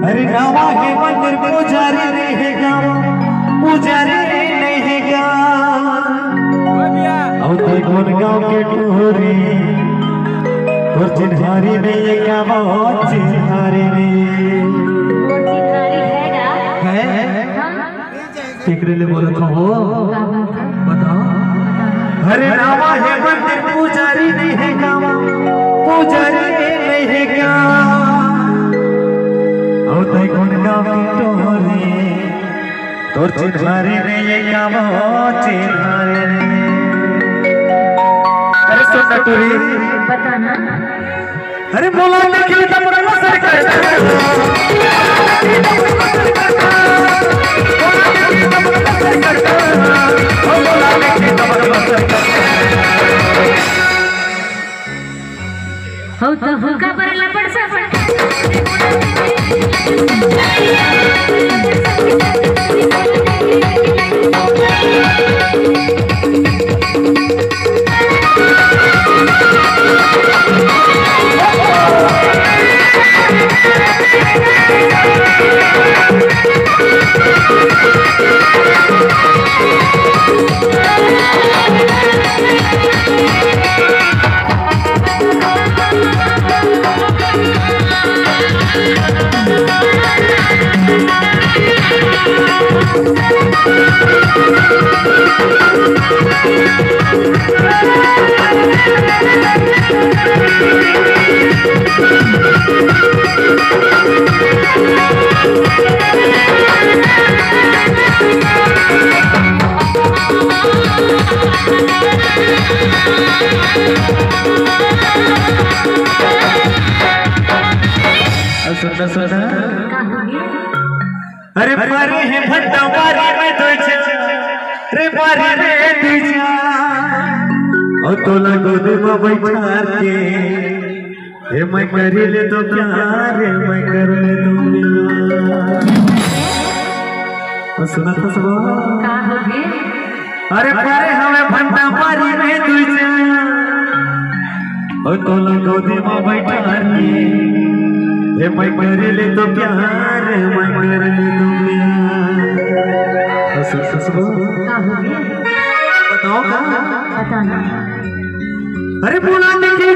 अरे गाँव है मंदिर पुजारी रहेगा, पुजारी रहेगा और कौन गाँव के टोरी और चिन्हारी नहीं गाँव चिन्हारी है केकरे ले बोला था वो बताओ। अरे नामा है मंदिर पुजारी रहेगा, पुजारी रहेगा कौन गाँव टोरी तोर चिन्हारी रे ये गाँव चिन्हारी रे। अरे सुन टोरी बताना। अरे बोला देखी तब बोला सरकार हो तो हुक्का पर लपड़ सा अरे बारी है भट्टा बारी में तुझे रे बारी में तुझे और तो लगो दे बैठा के हे मैं कर ले तो प्यार मैं कर ले तो मिलो सुना था सब का हो गए। अरे बारी हमें भट्टा बारी में तुझे और तो लगो दे बैठा के हे मैं कर ले तो प्यार मैं कर ले तो बताओ बताना। अरे बुलाने की